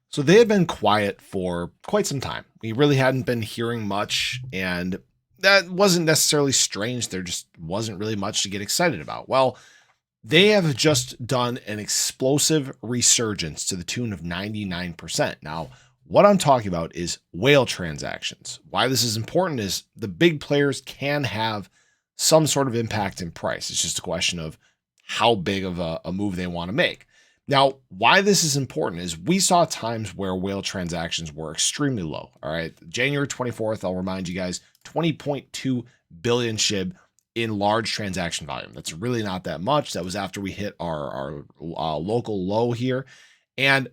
So they had been quiet for quite some time. We really hadn't been hearing much, and that wasn't necessarily strange. There just wasn't really much to get excited about. Well, they have just done an explosive resurgence to the tune of 99%. Now, what I'm talking about is whale transactions. Why this is important is the big players can have some sort of impact in price. It's just a question of how big of a move they want to make. Now, why this is important is we saw times where whale transactions were extremely low. All right. January 24th, I'll remind you guys, 20.2 billion shib in large transaction volume. That's really not that much. That was after we hit our local low here. And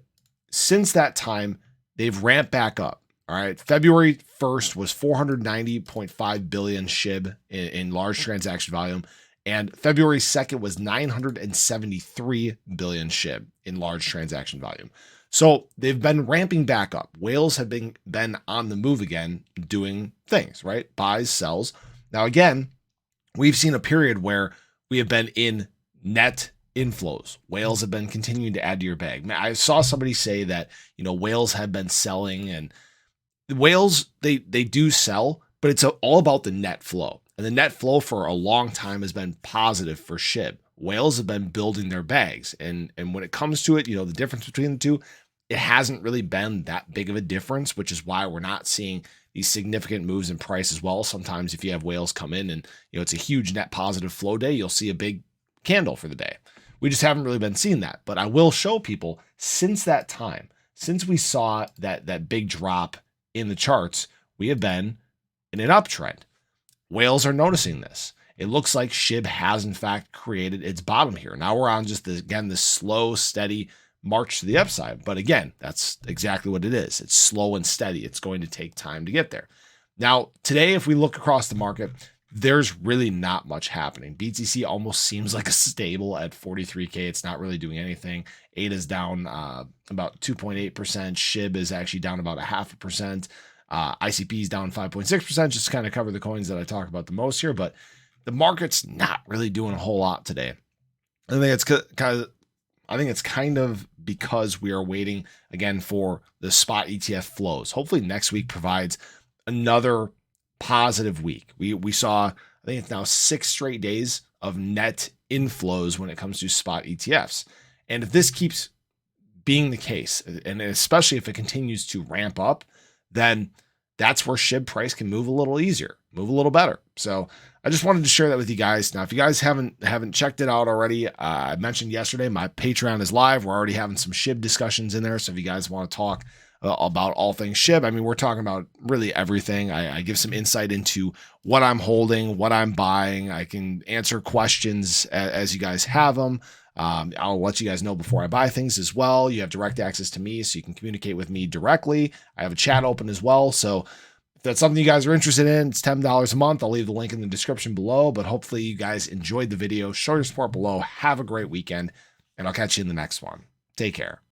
since that time, they've ramped back up. All right. February 1st was 490.5 billion shib in large transaction volume. And February 2nd was 973 billion shib in large transaction volume. So they've been ramping back up. Whales have been on the move again, doing things, right? Buys, sells. Now, again, we've seen a period where we have been in net inflows. Whales have been continuing to add to your bag. I saw somebody say that, whales have been selling, and whales, they do sell, but it's all about the net flow. And the net flow for a long time has been positive for shib. Whales have been building their bags. And when it comes to it, the difference between the two, it hasn't really been that big of a difference, which is why we're not seeing these significant moves in price as well. Sometimes if you have whales come in and, it's a huge net positive flow day, you'll see a big candle for the day. We just haven't really been seeing that. But I will show people since that time, since we saw that big drop in the charts, we have been in an uptrend. Whales are noticing this. It looks like shib has in fact created its bottom here. Now we're on just this slow, steady march to the upside. But again, that's exactly what it is. It's slow and steady. It's going to take time to get there. Now, today, if we look across the market, there's really not much happening. BTC almost seems like a stable at 43K. It's not really doing anything. ADA is down about 2.8%. SHIB is actually down about 0.5%. ICP is down 5.6%, just to kind of cover the coins that I talk about the most here. But the market's not really doing a whole lot today. I think it's kind of because we are waiting again for the spot ETF flows. Hopefully next week provides another positive week. We saw, I think it's now 6 straight days of net inflows when it comes to spot ETFs. And if this keeps being the case, and especially if it continues to ramp up, then that's where SHIB price can move a little easier, move a little better. So I just wanted to share that with you guys. Now, if you guys haven't checked it out already, I mentioned yesterday, my Patreon is live. We're already having some SHIB discussions in there. So if you guys want to talk about all things SHIB, I mean, we're talking about really everything. I give some insight into what I'm holding, what I'm buying. I can answer questions as you guys have them. I'll let you guys know before I buy things as well. You have direct access to me, so you can communicate with me directly. I have a chat open as well. So if that's something you guys are interested in, it's $10 a month. I'll leave the link in the description below, but hopefully you guys enjoyed the video. Show your support below. Have a great weekend, and I'll catch you in the next one. Take care.